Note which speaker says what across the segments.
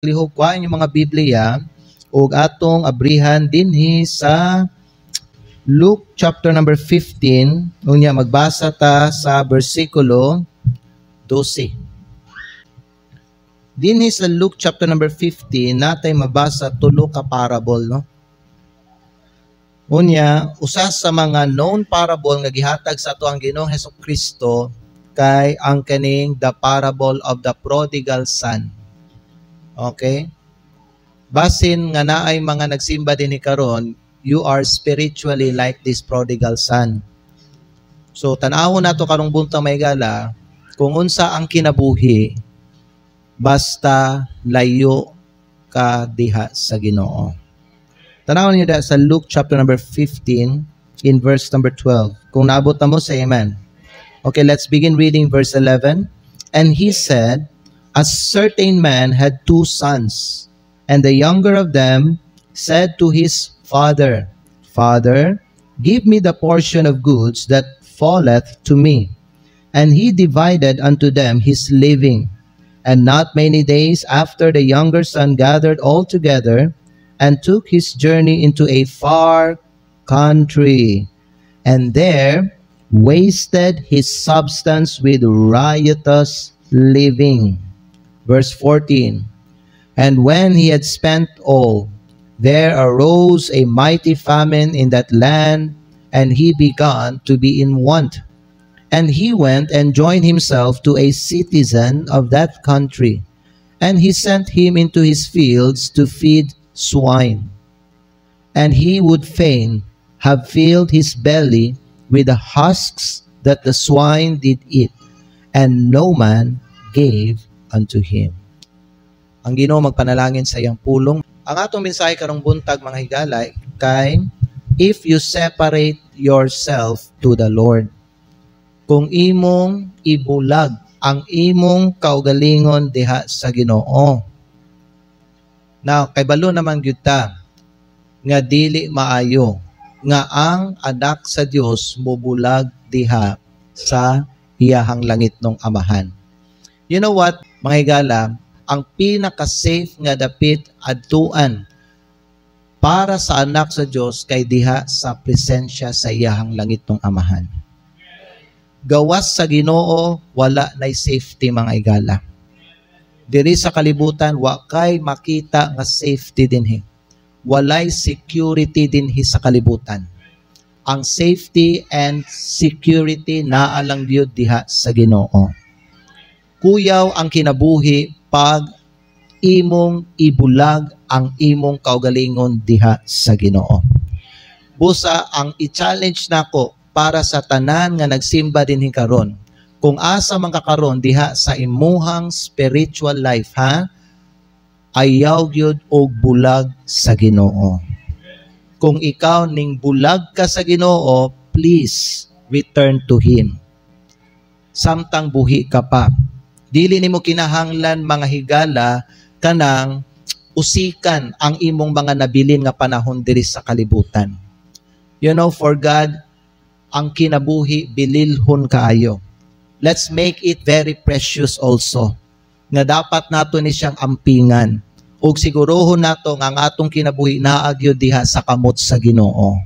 Speaker 1: lihok kuhain yung mga Biblia ug atong abrihan dinhi sa Luke chapter number 15. Unya magbasa ta sa bersikulo 12. Dinhi sa Luke chapter number 15 natay mabasa tulo ka parable, no? Unya usa sa mga known parable nga gihatag sa ato ang Ginoong Hesukristo kay ang kaning the parable of the prodigal son. Okay? Basin nga naay mga nagsimba dinhi karon, you are spiritually like this prodigal son. So tan-awon nato karong buntang maygala kung unsa ang kinabuhi basta layo ka diha sa Ginoo. Tanawon niyo da sa Luke chapter number 15 in verse number 12. Kung naabot na mo, say amen. Okay, let's begin reading verse 11. And he said, a certain man had 2 sons, and the younger of them said to his father, Father, give me the portion of goods that falleth to me. And he divided unto them his living. And not many days after, the younger son gathered all together and took his journey into a far country, and there wasted his substance with riotous living. Verse 14, and when he had spent all, there arose a mighty famine in that land, and he began to be in want. And he went and joined himself to a citizen of that country, and he sent him into his fields to feed swine. And he would fain have filled his belly with the husks that the swine did eat, and no man gave unto him. Ang Ginoo magpanalangin sa iyang pulong. Ang atong mensahe karong buntag mga higalay kay if you separate yourself to the Lord. Kung imong ibulag ang imong kaugalingon diha sa Ginoo. Now, kay balo naman gyud ta nga dili maayo nga ang anak sa Dios mobulag diha sa iyahang langit nung amahan. You know what, mga higala, ang pinaka-safe nga dapit adtuan para sa anak sa Dios kay diha sa presensya sa iyahang langit nung amahan. Gawas sa Ginoo wala nay safety mga higala. Diri sa kalibutan wa kay makita nga safety dinhi. Walay security dinhi sa kalibutan. Ang safety and security naa lang gyud diha sa Ginoo. Kuyaw ang kinabuhi pag imong ibulag ang imong kaugalingon diha sa Ginoo. Busa ang i-challenge nako para sa tanan nga nagsimba dinhi karon. Kung asa man ka karon diha sa imuhang spiritual life, ha? Ayaw gyud og bulag sa Ginoo. Kung ikaw ning bulag ka sa Ginoo, please return to Him. Samtang buhi ka pa. Dili nimo kinahanglan mga higala kanang usikan ang imong mga nabilin nga panahon diri sa kalibutan. You know, for God, ang kinabuhi bililhon kaayo. Let's make it very precious also. Nga dapat nato ni siyang ampingan. Ug sigurohon nato nga ang atong kinabuhi naagyod diha sa kamot sa Ginoo.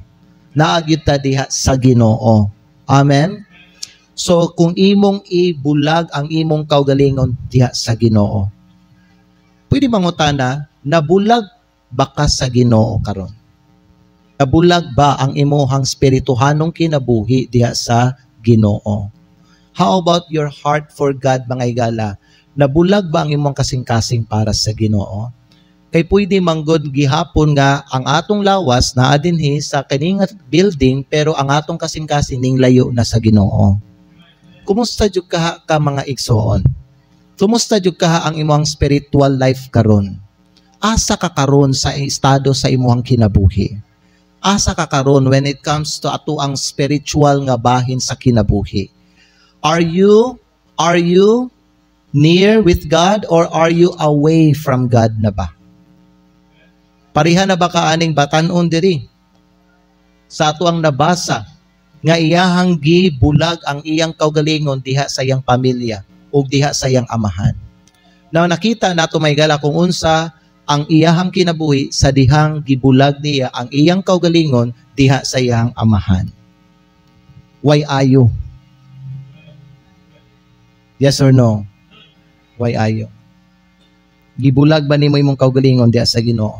Speaker 1: Naagyod ta diha sa Ginoo. Amen? So kung imong ibulag ang imong kaugalingon diha sa Ginoo, pwede mangutana, nabulag ba ka sa Ginoo karon? Nabulag ba ang imong spirituhanong kinabuhi diha sa Ginoo? How about your heart for God, mga higala? Nabulag ba ang imong kasing-kasing para sa Ginoo? Kay pwede manggod gihapon nga ang atong lawas naa dinhi sa kaning building pero ang atong kasing-kasing ning layo na sa Ginoo. Kumusta jud ka mga igsoon? Kumusta jud ka ang imong spiritual life karon? Asa ka karon sa estado sa imong kinabuhi? Asa ka karon when it comes to ato ang spiritual nga bahin sa kinabuhi? Are you near with God or are you away from God na ba? Pariha na ba ka aning batan-on diri? Sa ato ang nabasa nga iyahang gibulag ang iyang kaugalingon diha sa iyang pamilya o diha sa iyang amahan. Now nakita nato may gala kung unsa ang iyahang kinabuhi sa dihang gibulag niya ang iyang kaugalingon diha sa iyang amahan. Why ayo? Yes or no? Why ayo? Gibulag ba nimo imong kaugalingon diha sa Ginoo?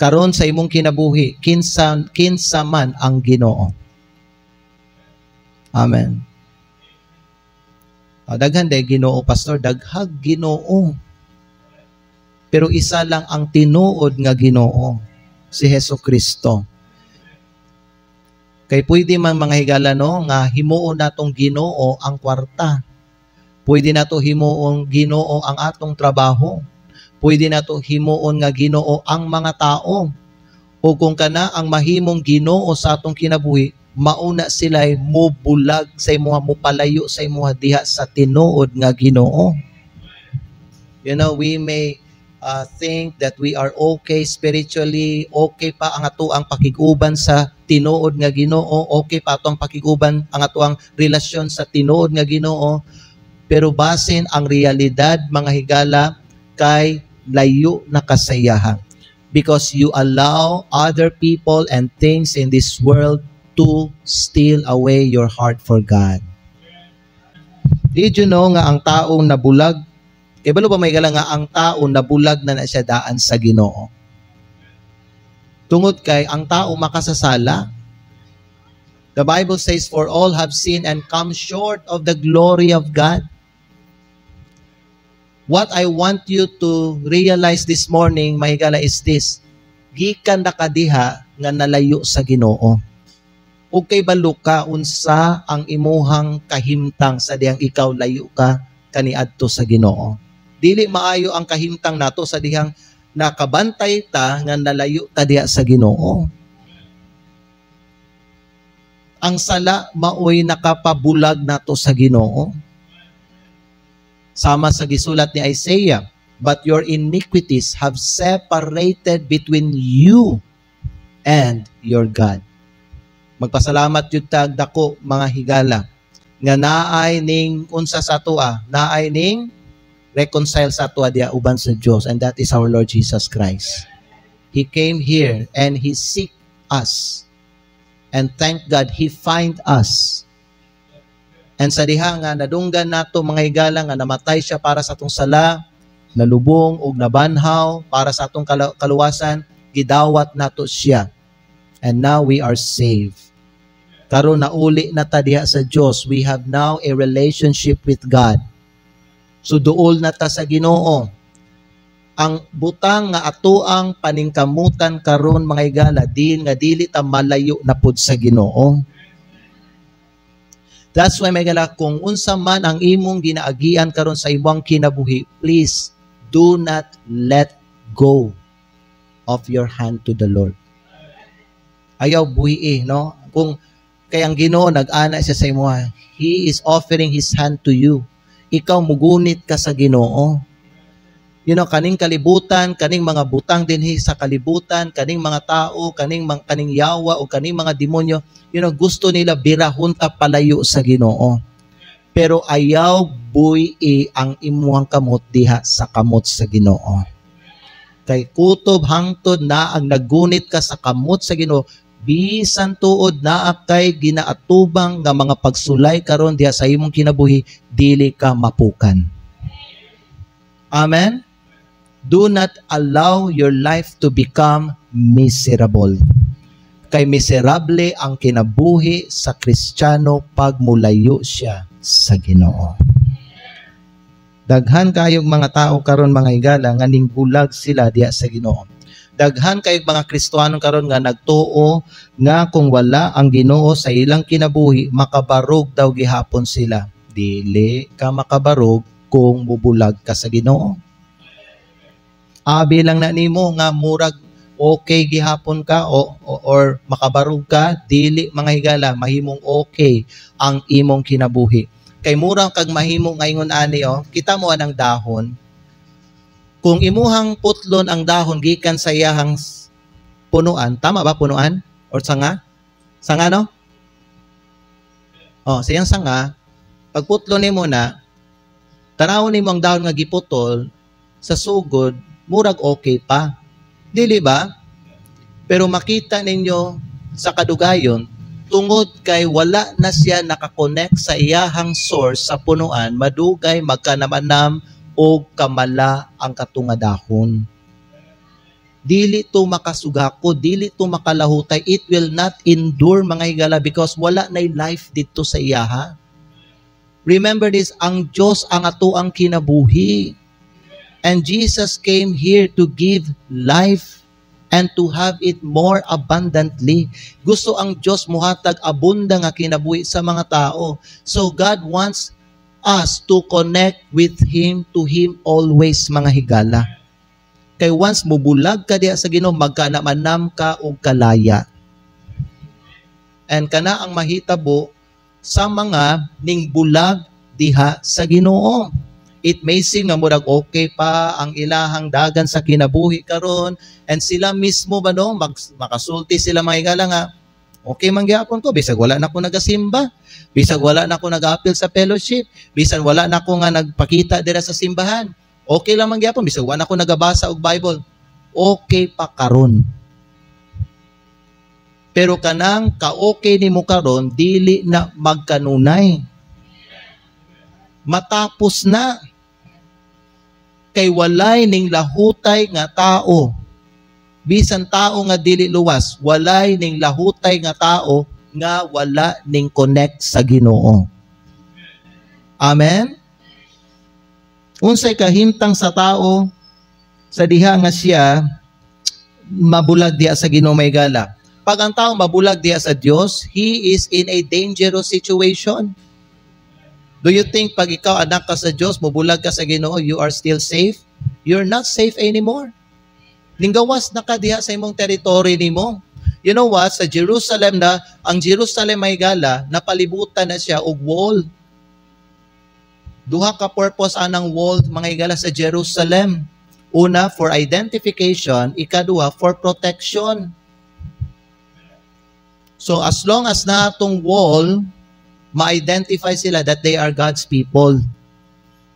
Speaker 1: Karon sa imong kinabuhi, kinsa man ang Ginoo. Amen. Daghan day Ginoo, pastor, daghag Ginoo. Pero isa lang ang tinuod nga Ginoo, si Hesukristo. Kay pwede man mga higala no nga himuon natong Ginoo ang kwarta. Pwede nato himuon Ginoo ang atong trabaho. Pwede nato himuon nga Ginoo ang mga tao. O kung kana ang mahimong Ginoo sa atong kinabuhi, mauna sila'y mubulag sa imuha, mupalayo sa imuha diha sa tinuod nga Ginoo. You know, we may think that we are okay spiritually, okay pa ang ato ang pakiguban sa tinuod nga Ginoo, okay pa ato ang pakiguban ang ato ang relasyon sa tinuod nga Ginoo, pero basin ang realidad mga higala kay layo na kasayahan, because you allow other people and things in this world to steal away your heart for God. Did you know nga ang taong nabulag, kaya balo ba may gala nga ang tao nabulag na siya daan sa Ginoo? Tungod kay ang tao makasasala. The Bible says, for all have sinned and come short of the glory of God. What I want you to realize this morning, mahigala, is this. Gikan na kadiha nga nalayo sa Ginoo. Okay balo ka unsa ang imuhang kahimtang sa diyang ikaw layo ka kaniadto sa Ginoo. Dili maayo ang kahimtang nato sa dihang nakabantay ta nga nalayo ta diha sa Ginoo. Ang sala maoy nakapabulag nato sa Ginoo. Sama sa gisulat ni Isaiah, but your iniquities have separated between you and your God. Magpasalamat yun tag dako mga higala nga naay ning unsa sa atoa, naay ning reconcile sa atoa diha uban sa Dios, and that is our Lord Jesus Christ. He came here and He seek us, and thank God He find us. And sa diha nga nadunggan nato mga higala nga namatay siya para sa atong sala, nalubong ug nabanhaw para sa atong kaluwasan, gidawat nato siya. And now we are saved. Karon nauli na ta diha sa Dios. We have now a relationship with God. So duol na ta sa Ginoo. Ang butang nga atoang paningkamutan karon mga higala, nga dili ta malayo na pud sa Ginoo. That's why mga higala, kung unsa man ang imong ginaagian karon sa imong kinabuhi, please do not let go of your hand to the Lord. Ayaw buhi no? Kung kay ang Ginoo nag-ana siya sa imo, He is offering His hand to you. Ikaw mugunit ka sa Ginoo. You know, kaning kalibutan, kaning mga butang dinhi sa kalibutan, kaning mga tao, kaning yawa o kaning mga demonyo, you know, gusto nila birahon ta palayo sa Ginoo. Pero ayaw buhi ang imuhang kamot diha sa kamot sa Ginoo. Kay kutob hangtod na ang nagunit ka sa kamot sa Ginoo, bisan tuod na kay ginaatubang nga mga pagsulay karon diha sa imong kinabuhi, dili ka mapukan. Amen? Do not allow your life to become miserable. Kay miserable ang kinabuhi sa Kristiyano pag mulayo siya sa Ginoo. Daghan kayong mga tao karon mga higala nga ningbulag sila diha sa Ginoo. Daghan kayong mga Kristiyano karon nga nagtuo nga kung wala ang Ginoo sa ilang kinabuhi, makabarog daw gihapon sila. Dili ka makabarog kung mubulag ka sa Ginoo. Abi lang na nimo nga murag okay gihapon ka or makabarog ka, dili mga higala, mahimong okay ang imong kinabuhi. Kay murang kag mahimong ngayon ani kita mo anang dahon. Kung imuhang putlon ang dahon gikan sa iyahang punuan, tama ba punuan? Or sanga? Sanga no? Sa iyang sanga, pag putlon nimo na, Tanawon nimo ang dahon nga giputol sa sugod, murag okay pa. Dili ba? Pero makita ninyo sa kadugayon, tungod kay wala na siya nakakonect sa iyahang source sa punuan, madugay magkanamanam o kamala ang katungadahon. Dili to makasugako, dili to makalahutay. It will not endure, mga higala, because wala na life dito sa iyaha. Remember this, ang Diyos ang ato ang kinabuhi. And Jesus came here to give life and to have it more abundantly. Gusto ang Diyos muhatag abunda nga kinabuhi sa mga tao. So God wants us to connect with Him, to Him always, mga higala. Kay once mubulag ka diha sa Ginoo, magkanamanam ka og kalaya. And kana ang mahitabo sa mga ning bulag diha sa Ginoo. It may seem nga murag okay pa ang ilahang dagan sa kinabuhi karon, and sila mismo ba no makasulti sila, mga higala, nga okay man gyapon ko bisag wala na ko nagasimba, bisag wala na ko nag-appeal sa fellowship, bisag wala na ko nga nagpakita dira sa simbahan. Okay lang man gyapon bisag wala na ko nagabasa og Bible. Okay pa karon. Pero kanang ka-okay nimo karon dili na magkanunay. Matapos na. Kay walay ning lahutay nga tao. Bisan tao nga dili luwas, walay ning lahutay nga tao nga wala ning connect sa Ginoo. Amen? Unsay kahimtang sa tao sa diha nga siya mabulag diha sa Ginoo, may gala. Pag ang tao mabulag diha sa Dios, he is in a dangerous situation. Do you think pag ikaw anak ka sa Diyos, mabulag ka sa Ginoo, you are still safe? You're not safe anymore. Linggawas na ka diha sa imong territory nimo. You know what? Sa Jerusalem na, ang Jerusalem, may gala, napalibutan na siya og wall. Duha ka purpose anang wall, mga higala, sa Jerusalem. Una, for identification. Ikaduha, for protection. So as long as na itong wall, ma-identify sila that they are God's people.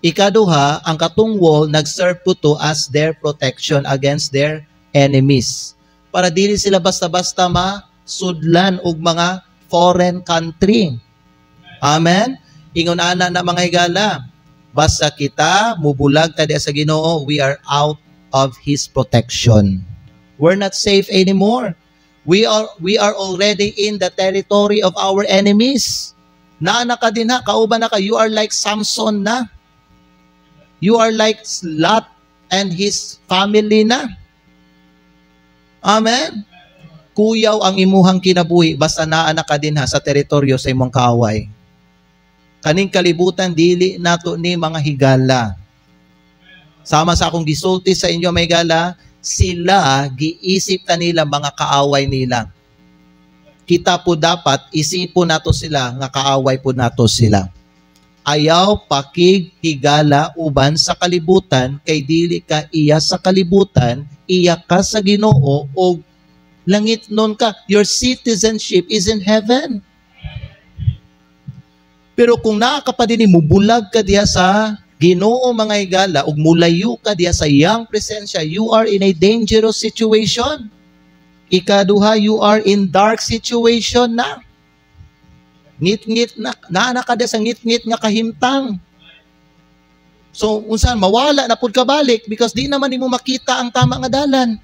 Speaker 1: Ikaduha, ang katong wall, nag-serve po to as their protection against their enemies. Para dili sila basta-basta masudlan og mga foreign country. Amen? Ingon ana na, mga higala, basta kita mubulag ta diha sa Ginoo, we are out of His protection. We're not safe anymore. We are already in the territory of our enemies. Naana ka din ha, kauban na ka, you are like Samson na. You are like Lot and his family na. Amen? Kuyaw ang imuhang kinabuhi, basta naana ka din ha sa teritoryo sa imong kaaway. Kaning kalibutan, dili nato ni mga higala. Sama sa akong gisulti sa inyo, may higala, sila, giisip ta nila mga kaaway nila. Kita po dapat, isipon nato sila, nga kaaway po nato sila. Ayaw pakig higala uban sa kalibutan, kay dili ka iya sa kalibutan, iya ka sa Ginoo, o langit nun ka. Your citizenship is in heaven. Pero kung nakakapadini mo, bulag ka diya sa Ginoo, mga higala, ug mulayo ka diya sa iyang presensya, you are in a dangerous situation. Ikaduha, you are in dark situation na. Ngit-ngit na, naana ka diya sa ngit-ngit nga kahimtang. So, unsan, mawala na pud ka balik because di naman mo makita ang tama nga dalan.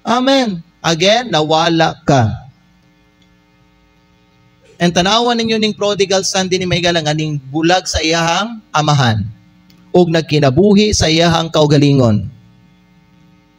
Speaker 1: Amen. Again, nawala ka. And tanawan ninyo ning prodigal son din ni may galang ning bulag sa iyahang amahan ug nagkinabuhi sa iyahang kaugalingon.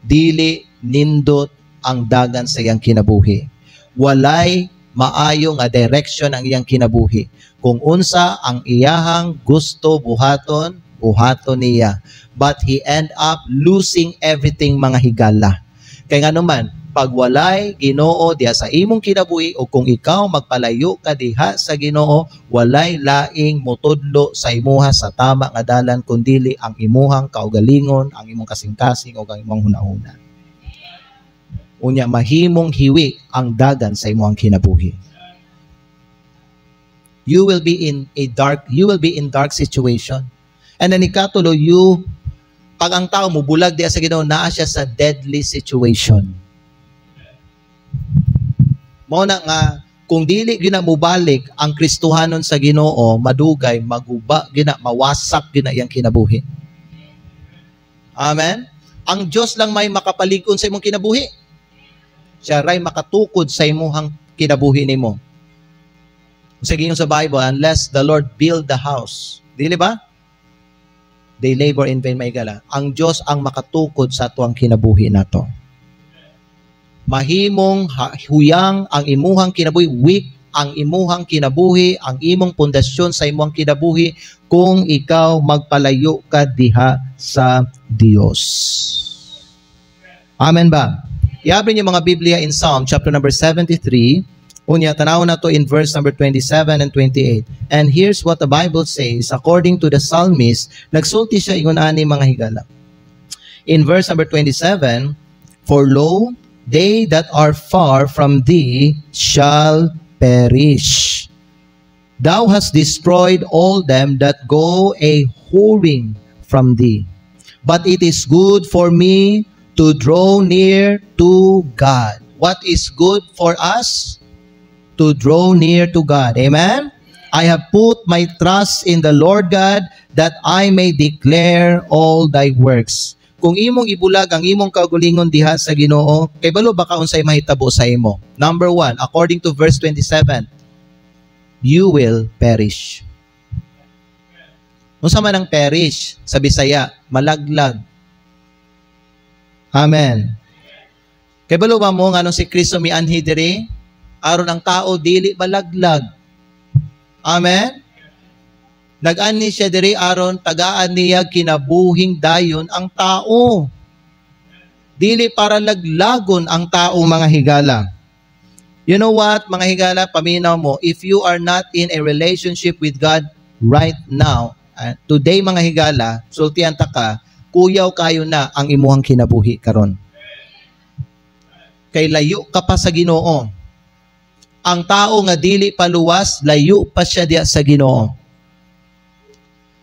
Speaker 1: Dili nindot ang dagan sa iyang kinabuhi. Walay maayo nga direction ang iyang kinabuhi. Kung unsa ang iyahang gusto buhaton, buhaton niya. But he end up losing everything, mga higala. Kaya nga naman, pag walay Ginoo diha sa imong kinabuhi o kung ikaw magpalayo ka diha sa Ginoo, walay laing motudlo sa imuha sa tama nga dalan kundili ang imuhang kaugalingon, ang imong kasing-kasing o ang imong hunahuna. Unya mahimong hiwi ang dagan sa imong kinabuhi. You will be in dark situation. And then ikatulo, pag ang tao mo bulag diya sa Ginoo, naa siya sa deadly situation. Mao na nga kung dili gina mubalik ang Kristohanon sa Ginoo, madugay, maguba gina, mawasak gina yang kinabuhi. Amen. Ang Dios lang may makapalig-on sa imong kinabuhi. Siya ray makatukod sa imong kinabuhi nimo. Sige yung sa Bible, unless the Lord build the house, dili ba? They labor in vain, maigala. Ang Diyos ang makatukod sa tuang kinabuhi nato. Mahimong huyang ang imuhang kinabuhi, weak ang imuhang kinabuhi, ang imong pundasyon sa imuhang kinabuhi kung ikaw magpalayo ka diha sa Dios. Amen ba? I-abri niyo mga Biblia in Psalm chapter number 73. Unya, tanaw na to in verse number 27 and 28. And here's what the Bible says, according to the psalmist, nagsulti siya ingon ani mga higala. In verse number 27, for lo, they that are far from thee shall perish. Thou hast destroyed all them that go a whoring from thee. But it is good for me to draw near to God. What is good for us? To draw near to God. Amen? I have put my trust in the Lord God that I may declare all thy works. Kung imong ibulag ang imong kaugalingon diha sa Ginoo, kay balo baka unsay mahitabo sa imo. Number 1, according to verse 27, you will perish. Unsa man ang perish sa Bisaya? Malaglag. Amen. Kay balo ba mo nganong si Kristo mianhi diri? Aron ang tao dili malaglag. Amen? Nag-ani siya diri aron tagaan niya kinabuhing dayon ang tao. Dili para laglagon ang tao, mga higala. You know what, mga higala, paminaw mo, if you are not in a relationship with God right now, today mga higala, sultihan ta ka, kuyaw kayo na ang imuhang kinabuhi karon. Kay layo ka pa sa Ginoo. Ang tao nga dili paluwas, layo pa siya diha sa Ginoo.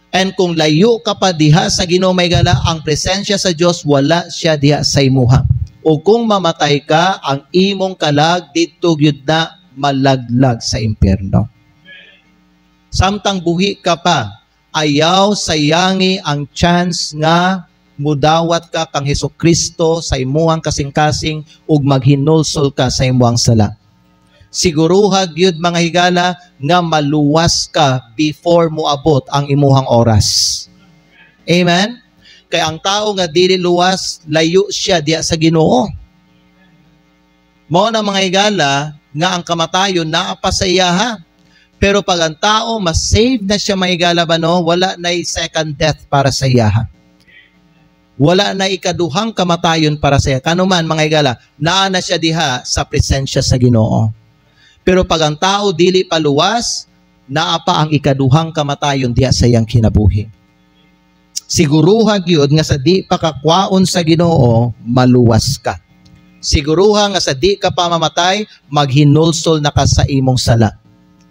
Speaker 1: And kung layo ka pa diha sa Ginoo, may gala, ang presensya sa Dios wala siya diha sa imuha. O kung mamatay ka, ang imong kalag didto gyud na malaglag sa impyerno. Samtang buhi ka pa, ayaw sayangi ang chance nga mudawat ka kang Hesukristo sa imuhang kasing-kasing ug maghinulsol ka sa imuhang sala. Siguruha gyud mga higala nga maluwas ka before moabot ang imuhang oras. Amen? Kaya ang tao nga dili luwas, layo siya diya sa Ginoo. Mao na mga higala nga ang kamatayon naa pa sa iya ha. Pero pag ang tao ma-save na siya mga higala ba no, wala na second death para sa iya ha. Wala na ikaduhang kamatayon para sa iya. Kanuman mga higala, naa na siya diha sa presensya sa Ginoo. Pero pag ang tao dili paluwas, naa pa ang ikaduhang kamatayon diha sa iyang kinabuhi. Siguruha gyud nga sa di pa kakwaon sa Ginoo, maluwas ka. Siguruha nga sa di ka pa mamatay, maghinulsol na ka sa imong sala.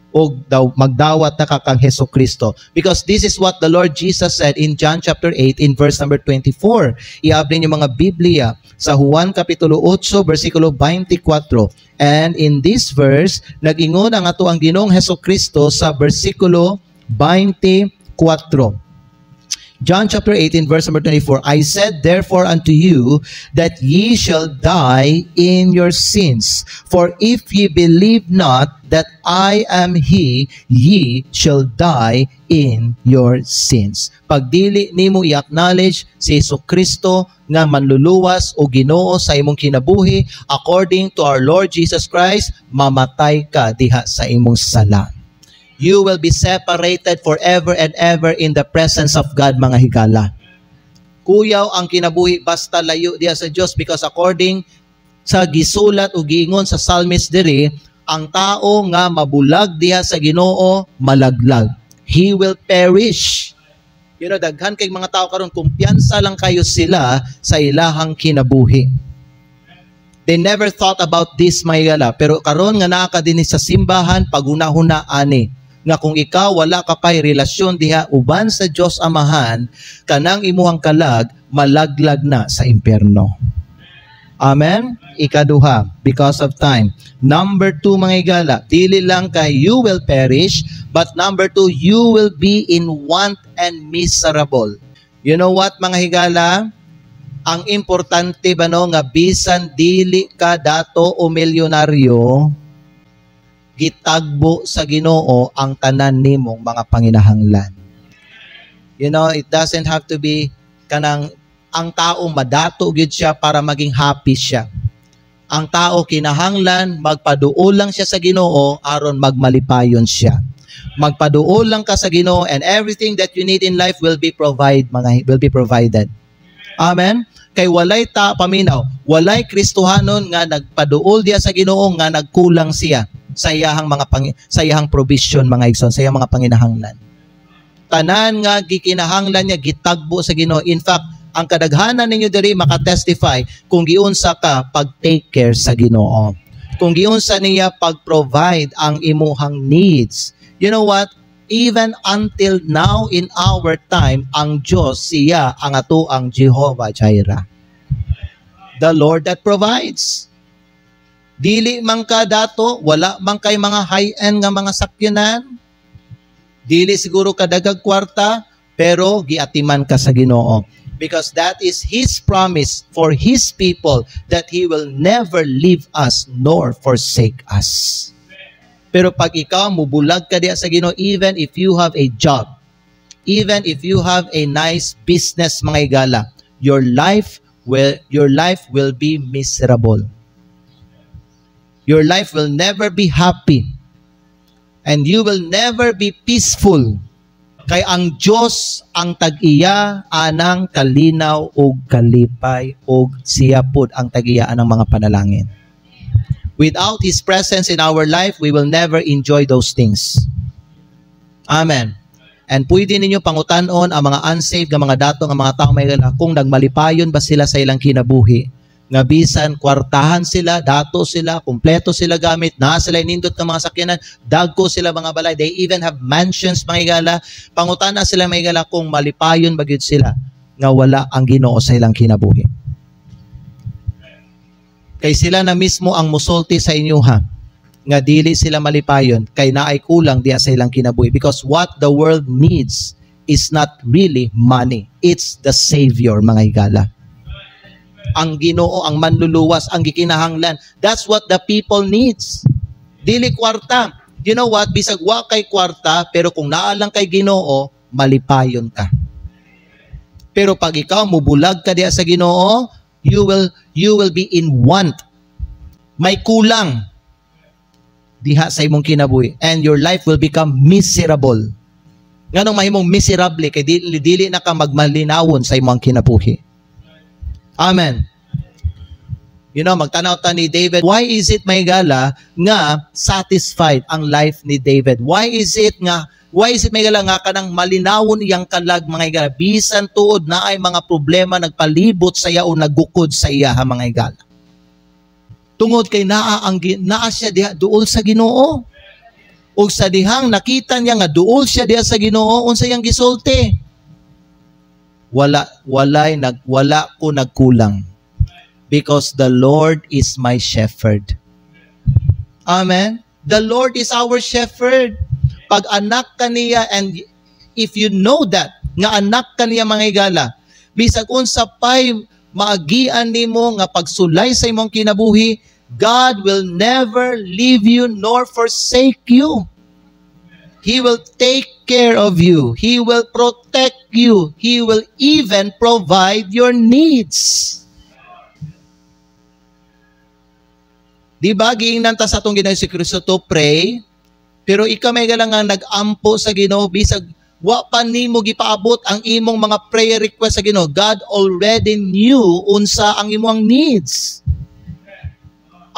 Speaker 1: O magdawat na ka kang Hesukristo. Because this is what the Lord Jesus said in John chapter 8 in verse number 24. Iabrin yung mga Biblia sa Juan kapitulo 8 versikulo 24. And in this verse, nag-ingon ang ato ang Ginoong Hesukristo sa versikulo 24. John chapter 18 verse number 24, I said therefore unto you that ye shall die in your sins. For if ye believe not that I am He, ye shall die in your sins. Pag dili nimo i-acknowledge si Jesucristo nga manluluwas o Ginoo sa imong kinabuhi, according to our Lord Jesus Christ, mamatay ka diha sa imong sala. You will be separated forever and ever in the presence of God, mga higala. Kuyaw ang kinabuhi basta layo diya sa Dios, because according sa gisulat o giingon sa psalmist diri, ang tao nga mabulag diha sa Ginoo malaglag. He will perish. You know, daghan kay mga tao karon kumpiyansa lang kayo sila sa ilahang kinabuhi. They never thought about this, mga higala. Pero karon nga naa ka dinhi sa simbahan, paghuna-huna ani. nga kung ikaw wala ka pay relasyon diha uban sa Dios Amahan, kanang imuhang kalag malaglag na sa impyerno. Amen? Ikaduha, because of time. Number 2, mga higala, dili lang kay you will perish, but number 2, you will be in want and miserable. You know what, mga higala? Ang importante ba no, nga bisan dili ka dato o milyonaryo, gitagbo sa Ginoo ang tanan nimong mga panginahanglan. You know, it doesn't have to be kanang ang tao madato gid siya para maging happy siya. Ang tao kinahanglan magpaduol lang siya sa Ginoo aron magmalipayon siya. Magpaduol lang ka sa Ginoo and everything that you need in life will be provided. Amen. Kay walay ta paminaw, walay Kristohanon nga nagpaduol diya sa Ginoo nga nagkulang siya sa iyahang sa iyahang provision, mga igsoon, sa iyang mga panginahanglan. Tanan nga gikinahanglan niya gitagbo sa Ginoo. In fact, ang kadaghanan ninyo diri makatestify kung giunsa ka pag-take care sa Ginoo. Kung giunsa niya pag-provide ang imuhang needs. You know what? Even until now in our time, ang Diyos siya ang atoang Jehovah Jireh. The Lord that provides. Dili man ka dato, wala man kay mga high-end nga mga sakyanan. Dili siguro ka dagag kwarta, pero giatiman ka sa Ginoo. Because that is His promise for His people that He will never leave us nor forsake us. Pero pag ikaw mubulag ka diya sa Ginoo, even if you have a job, even if you have a nice business, mga higala, your life will be miserable. Your life will never be happy. And you will never be peaceful. Kay ang Diyos ang tag-iya anang kalinaw o kalipay o siya pud ang tag-iya anang mga panalangin. Without His presence in our life, we will never enjoy those things. Amen. And pwede ninyo pangutanon ang mga unsaved nga mga dato nga mga tao may kung nagmalipayon ba sila sa ilang kinabuhi. Nga bisan kwartahan sila, dato sila, kumpleto sila gamit, na sila inindot ng mga sakyanan, dagko sila mga balay, they even have mansions, mga higala. Pangutana sila, mga higala, kung malipayon ba gyud sila nga wala ang Ginoo sa ilang kinabuhi. Kay sila na mismo ang musulti sa inyo ha, nga dili sila malipayon, kay naay kulang diya sa ilang kinabuhi. Because what the world needs is not really money, it's the Savior, mga higala. Ang Ginoo ang manluluwas, ang gikinahanglan. That's what the people needs. Dili kwarta. You know what? Bisag wa kay kwarta, pero kung naa lang kay Ginoo, malipayon ka. Pero pag ikaw mubulag ka diya sa Ginoo, you will be in want. May kulang diha sa imong kinabuhi, and your life will become miserable. Nganong mahimong miserable kay dili na ka magmalinawon sa imong kinabuhi. Amen. You know, magtanaw ta ni David, why is it, may gala, nga satisfied ang life ni David? Why is it, may gala, nga kanang malinawon iyang kalag, mga gala, bisan tuod na ay mga problema nagpalibot sa iya o nagukod sa iya, mga gala. Tungod kay naa siya diha duol sa Ginoo. O sa dihang nakita niya nga duol siya diha sa Ginoo, unsa iyang gisulti? Wala ko nagkulang. Because the Lord is my shepherd. Amen? The Lord is our shepherd. Pag anak ka niya, and if you know that, nga anak ka niya, mga higala, bisag unsa pay maagian nimo nga pagsulay sa imong kinabuhi, God will never leave you nor forsake you. He will take care of you. He will protect you. He will even provide your needs. Di ba, giingnan ta sa atong Ginoo si Kristo to pray, pero ikaw may galang nga nag-ampo sa Ginoo, bisag wa pa nimo gipaabot ang imong mga prayer request sa Ginoo. God already knew unsa ang imong needs.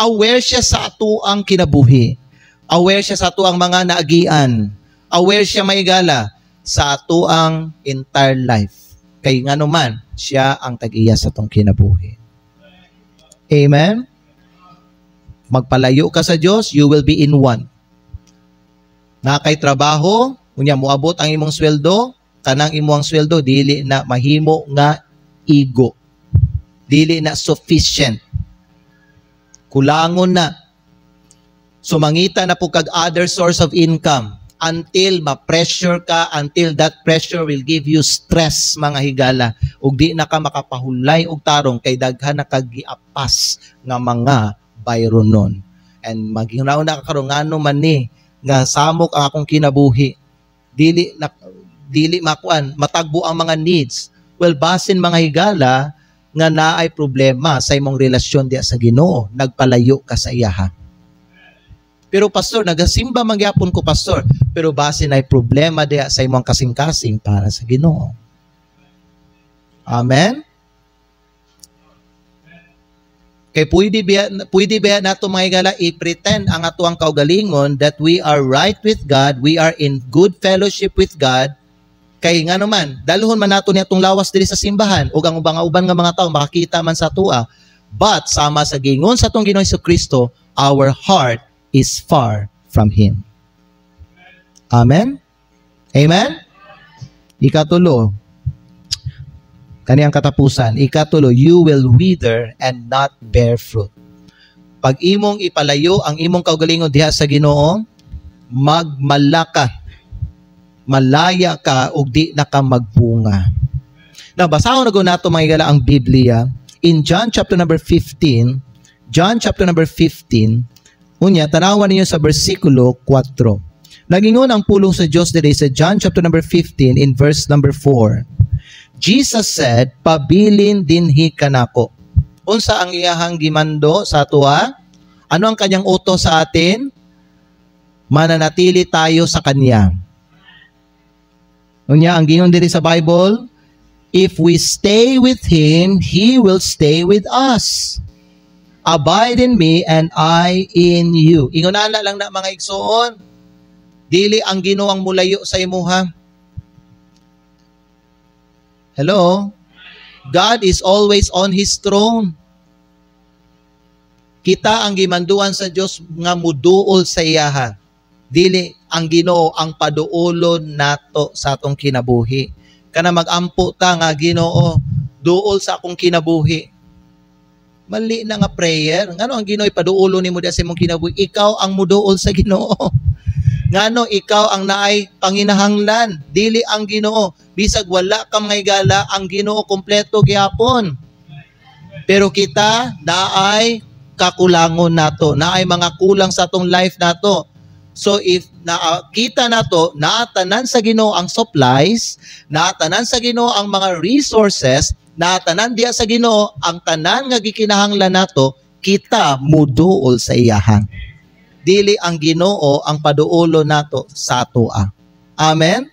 Speaker 1: Aware siya sa ato ang kinabuhi. Aware siya sa ato ang mga naagian. Aware siya, may gala, sa ato ang entire life. Kay nga naman, siya ang tag-iya sa atong kinabuhi. Amen? Magpalayo ka sa Diyos, you will be in want. Na kay trabaho, unya moabot ang imong sweldo, kanang imong sweldo dili na mahimo nga igo. Dili na sufficient. Kulangon na. Sumangita na po kag other source of income until ma-pressure ka, until that pressure will give you stress, mga higala. Ug di na ka makapahulay og tarong kay daghan na kagiapas nga mga bayronon. And maghinaw na karon ngano man ni nga samok ang akong kinabuhi. Dili makuan, matagbo ang mga needs. Well, basin mga higala nga naay problema sa imong relasyon diya sa Ginoo, nagpalayo ka sa iyaha. Pero pastor, nagasimba mangyapon ko pastor, pero basin ay problema diya sa imong kasing-kasing para sa Ginoo. Amen. Kay pwede ba nato mga higala i-pretend ang atuang kaugalingon that we are right with God, we are in good fellowship with God. Kay nga naman, daluhon man nato niya itong lawas diri sa simbahan o ang uban nga mga tao makakita man sa tua. But sama sa gingon sa itong Ginoong Jesucristo, our heart is far from Him. Amen? Amen? Ikatulo, kaniyang katapusan, ikatulo, you will wither and not bear fruit. Pag imong ipalayo ang imong kaugalingon diha sa Ginoo, magmalaka. Malaya ka ug di na ka magbunga. Now, basahon na nato mga higala ang Biblia in John chapter number 15. John chapter number 15. Unya, tanawan ninyo sa bersikulo 4. Nagingon ang pulong sa Dios diri sa John chapter number 15 in verse number 4. Jesus said, "Pabilin dinhi kanako." Unsa ang iyahang gimando sa atua? Ano ang kanyang utos sa atin? Mananatili tayo sa kanya. Unya, ang gingon diri sa Bible, if we stay with Him, He will stay with us. Abide in me and I in you. Ingon ana lang na mga igsoon, dili ang Ginoo ang mulayo sa imuha. Hello? God is always on His throne. Kita ang gimanduan sa Dios nga muduol sa iyaha. Dili ang Ginoo ang paduolon nato sa atong kinabuhi. Kana magampo ta nga Ginoo, duol sa akong kinabuhi. Mali na nga prayer. Ngano ang Ginoo ipaduolon nimo diha sa imong kinabuhi? Ikaw ang muduol sa Ginoo. Ngano ikaw ang naay panginahanglan, dili ang Ginoo. Bisag wala ka mga higala, ang Ginoo kompleto gyapon. Pero kita naay kakulangon nato, naay mga kulang sa atong life nato. So if nakita nato, naatanan sa Ginoo ang supplies, naatanan sa Ginoo ang mga resources, naatanan diya sa Ginoo ang tanan nga gikinahanglan nato, kita muduol sa iyahan. Dili ang Ginoo ang paduolo nato sa atoa. Amen?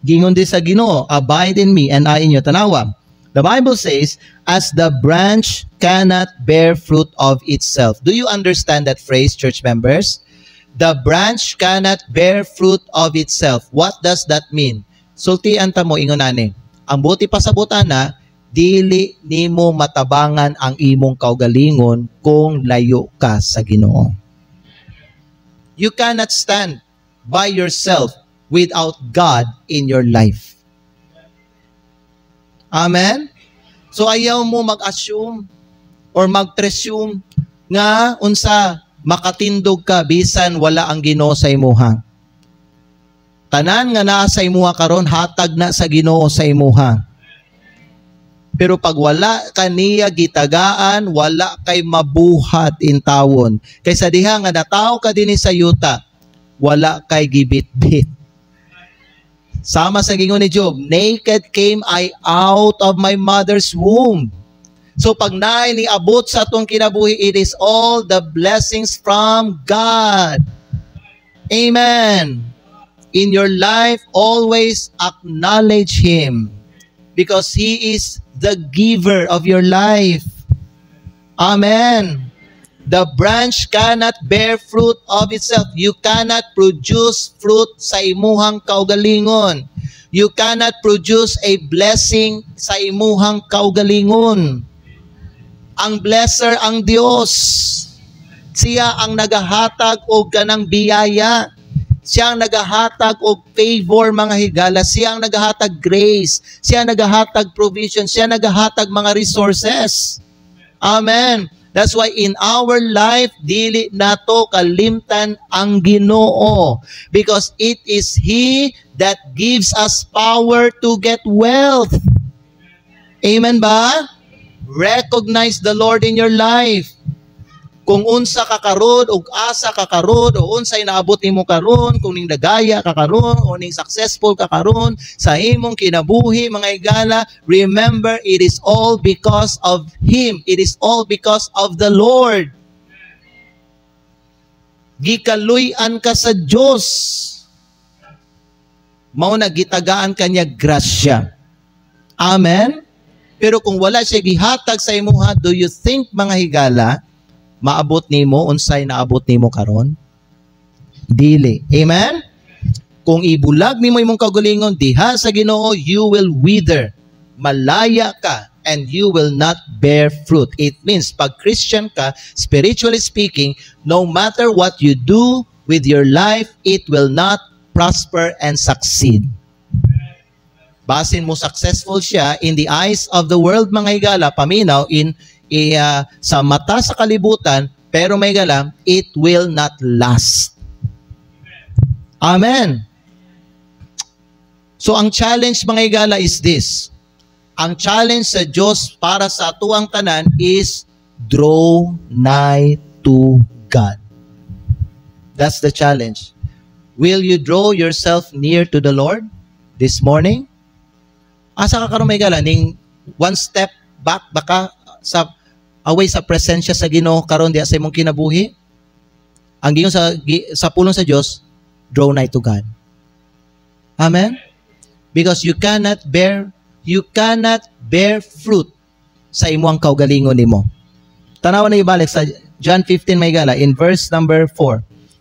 Speaker 1: Gingon di sa Ginoo, abide in me and I in you. Tanawa. The Bible says, as the branch cannot bear fruit of itself. Do you understand that phrase, church members? The branch cannot bear fruit of itself. What does that mean? Sultian ta mo ingon ani. Ang buti pa sa butana, dili nimo matabangan ang imong kaugalingon kung layo ka sa Ginoo. You cannot stand by yourself without God in your life. Amen? So ayaw mo mag-assume or mag-presume nga unsa makatindog ka bisan wala ang Ginoo sa imuha. Tanan nga naa sa imuha karon hatag na sa Ginoo sa imuha. Pero pag wala ka niya gitagaan, wala kay mabuhat in tawon. Kaysa diha nga nataw ka dinhi sa yuta, wala kay gibit-bit. Sama sa gingon ni Job, naked came I out of my mother's womb. So pag naay ni abot sa atong kinabuhi, it is all the blessings from God. Amen. In your life, always acknowledge Him because He is the giver of your life. Amen. The branch cannot bear fruit of itself. You cannot produce fruit sa imuhang kaugalingon. You cannot produce a blessing sa imuhang kaugalingon. Ang blesser ang Dios. Siya ang nagahatag og kanang biyaya. Siya ang nagahatag og favor, mga higala. Siya ang nagahatag grace. Siya ang nagahatag provision. Siya ang nagahatag mga resources. Amen. That's why in our life, dili nato kalimtan ang Ginoo. Because it is He that gives us power to get wealth. Amen ba? Recognize the Lord in your life. Kung unsa ka karon ug asa ka karon o unsay naabot nimo karon, kung ning dagaya ka karon o ning successful ka karon sa imong kinabuhi, mga higala, remember it is all because of Him. It is all because of the Lord. Gikaluy-an ka sa Dios. Mao na gitagaan kanya grasya. Amen. Pero kung wala siya gihatag sa imuha, do you think, mga higala, maabot nimo unsay naabot nimo karon? Dili. Amen? Kung ibulag nimo imong kaugalingon diha sa Ginoo, you will wither. Malaya ka and you will not bear fruit. It means pag Christian ka, spiritually speaking, no matter what you do with your life, it will not prosper and succeed. Basin mo successful siya in the eyes of the world, mga higala, paminaw sa mata sa kalibutan, pero may gala, it will not last. Amen. So ang challenge, mga higala, is this. Ang challenge sa Diyos para sa atuang tanan is draw nigh to God. That's the challenge. Will you draw yourself near to the Lord this morning? Asa ka karon, mga higala, ning one step back baka away sa presensya sa Ginoo karon diha sa imong kinabuhi? Ang giyon sa pulong sa Dios, draw nigh to God. Amen. Because you cannot bear fruit sa imong kaugalingon nimo. Tanawan na ibalik sa John 15, may gala, in verse number 4.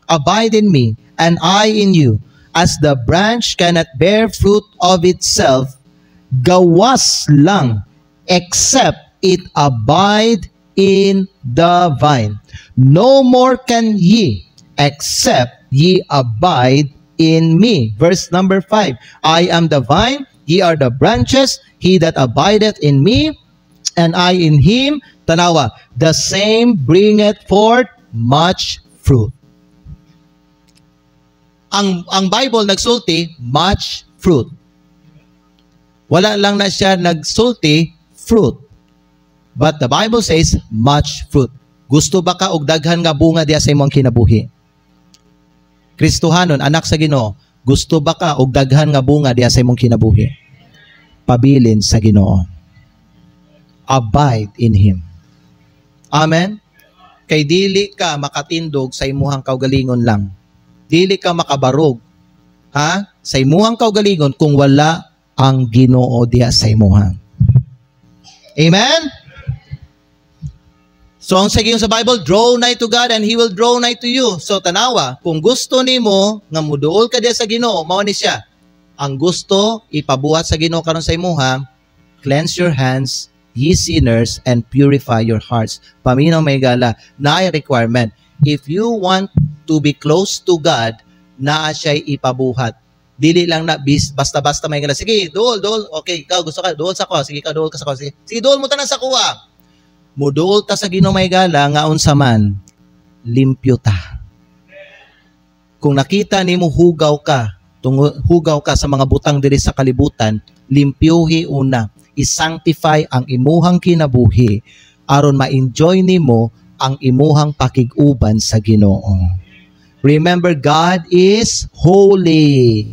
Speaker 1: Abide in me and I in you, as the branch cannot bear fruit of itself, gawas lang except it abide in the vine. No more can ye, except ye abide in me. Verse number 5. I am the vine, ye are the branches. He that abideth in me, and I in him, tanawa, the same bringeth forth much fruit. Ang Bible nagsulti, much fruit. Wala lang na siya nagsulti, fruit. But the Bible says, much fruit. Gusto ba ka og daghan nga bunga diya sa imong kinabuhi? Kristohanon, anak sa Ginoo, gusto ba ka og daghan nga bunga diya sa imong kinabuhi? Pabilin sa Ginoo. Abide in Him. Amen? Kay dili ka makatindog sa imuhang kaugalingon lang. Dili ka makabarog sa imuhang kaugalingon kung wala ang Ginoo diya sa imuhang. Amen? So ang sagiyon sa Bible, draw nigh to God and He will draw nigh to you. So tanawa, kung gusto nimo nga muduol ka diya sa Ginoo, mao ni siya. Ang gusto ipabuhat sa Ginoo karon sa imuha, cleanse your hands, ye sinners, and purify your hearts. Paminaw may gala, na requirement. If you want to be close to God, naa siya'y ipabuhat. Dili lang na basta-basta may gala. Sige, dool. Okay, ikaw gusto ka, dool sa ko. Sige, ikaw dool ka sa ko. Sige, dool mo tanan sa kuwa. Muduol ta sa Ginoo may gala, nga unsa man, limpyo ta. Kung nakita nimo hugaw ka sa mga butang diri sa kalibutan, limpyuhi una, i-sanctify ang imuhang kinabuhi aron ma-enjoy nimo ang imuhang pakig-uban sa Ginoo. Remember, God is holy.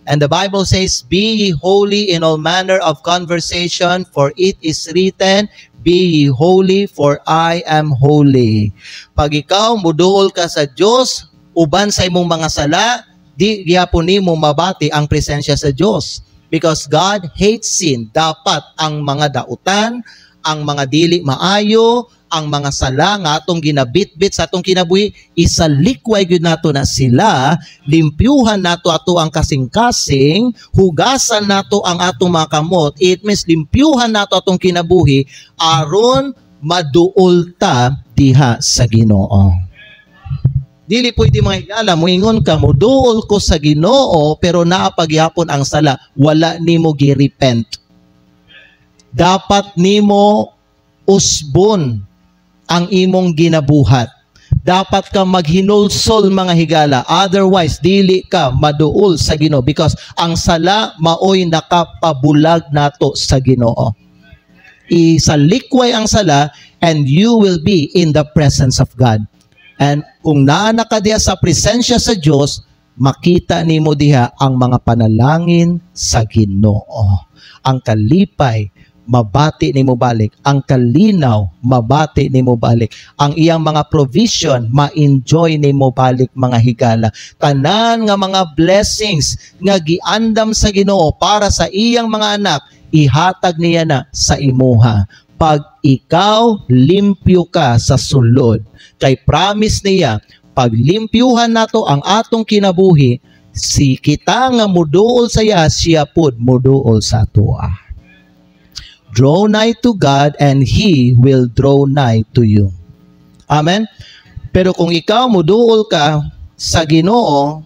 Speaker 1: And the Bible says, be ye holy in all manner of conversation, for it is written, be ye holy, for I am holy. Pag ikaw muduol ka sa Diyos, uban sa imong mga sala, di gyapon nimo mabati ang presensya sa Diyos. Because God hates sin. Dapat ang mga dautan, ang mga dili maayo, ang mga sala nga atong ginabitbit sa atong kinabuhi, isalikway gyud nato na sila, limpyuhan nato ato ang kasing-kasing, hugasan nato ang atong mga kamot. It means limpyuhan nato atong kinabuhi aron maduol ta diha sa Ginoo. Dili pwede mga higala, moingon ka, muduol ko sa Ginoo, pero naapagyapon ang sala, wala nimo gi-repent. Dapat nimo usbon ang imong ginabuhat. Dapat ka maghinulsol mga higala, otherwise dili ka maduol sa Ginoo, because ang sala maoy nakapabulag nato sa Ginoo. Isalikway ang sala and you will be in the presence of God. And kung naana ka diha sa presensya sa Diyos, makita nimo diha ang mga panalangin sa Ginoo. Ang kalipay, mabati nimo balik. Ang kalinaw, mabati nimo balik. Ang iyang mga provision, ma-enjoy nimo balik mga higala. Tanan nga mga blessings nga giandam sa Ginoo para sa iyang mga anak, ihatag niya na sa imuha. Pag ikaw limpyo ka sa sulod, kay promise niya, pag limpyuhan nato ang atong kinabuhi, si kita nga muduol sa iya, siya pud muduol sa atoa. Draw nigh to God and He will draw nigh to you. Amen? Pero kung ikaw muduol ka sa Ginoo,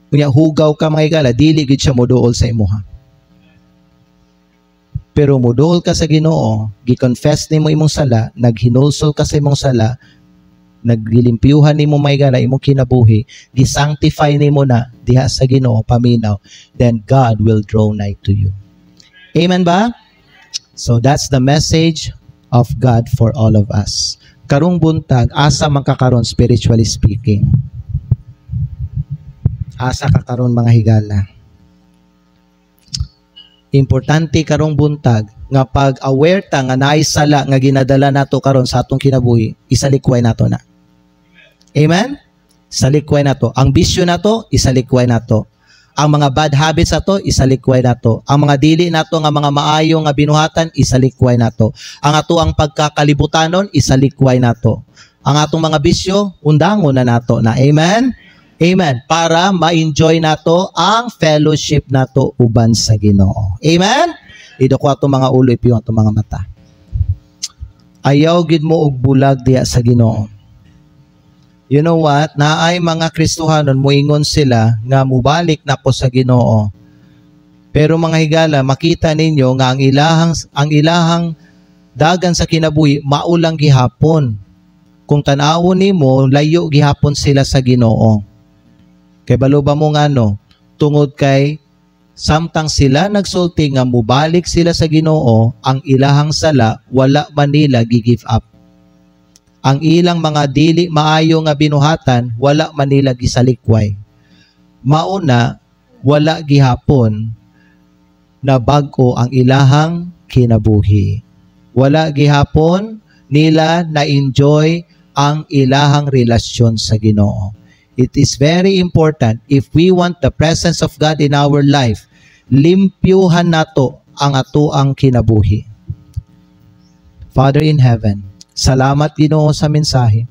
Speaker 1: kunya hugaw ka mga higala, dili gid siya muduol sa imuha. Pero muduol ka sa Ginoo, gi-confess nimo imong sala, naghinulsol ka sa imong sala, naglilimpyuhan nimo may gala imong kinabuhi, gi-sanctify nimo na diha sa Ginoo paminaw, then God will draw nigh to you. Amen ba? So that's the message of God for all of us. Karong buntag, asa man ka karon spiritually speaking? Asa ka karon mga higala? Importante karong buntag nga pag aware ta nga naay sala nga ginadala nato karon sa atong kinabuhi, isalikway nato na. Amen? Isalikway nato. Ang bisyo nato, isalikway nato. Ang mga bad habits nato, isalikway nato. Ang mga dili nato nga mga maayo nga binuhatan, isalikway nato. Ang ato ang pagkakalibutanon, isalikway nato. Ang atong mga bisyo, undangon na nato na. Amen? Amen. Para ma-enjoy nato ang fellowship nato uban sa Ginoo. Amen? Idako ato mga ulo, ipiyo ato mga mata. Ayaw gid mo og bulag diya sa Ginoo. You know what? Naay mga Kristohanon, moingon sila nga mubalik na po sa Ginoo. Pero mga higala, makita ninyo nga ang ilahang dagan sa kinabuhi maulang gihapon. Kung tan-awon nimo, layo gihapon sila sa Ginoo. Kay balo ba mo nga tungod kay samtang sila nagsulti nga mubalik sila sa Ginoo, ang ilahang sala wala man nila gi-give up. Ang ilang mga dili maayo nga binuhatan wala man nila gisalikway. Mauna wala gihapon na bag-o ang ilahang kinabuhi. Wala gihapon nila na-enjoy ang ilahang relasyon sa Ginoo. It is very important if we want the presence of God in our life, limpyuhan nato ang atoang kinabuhi. Father in heaven, salamat Ginoo sa mensahe.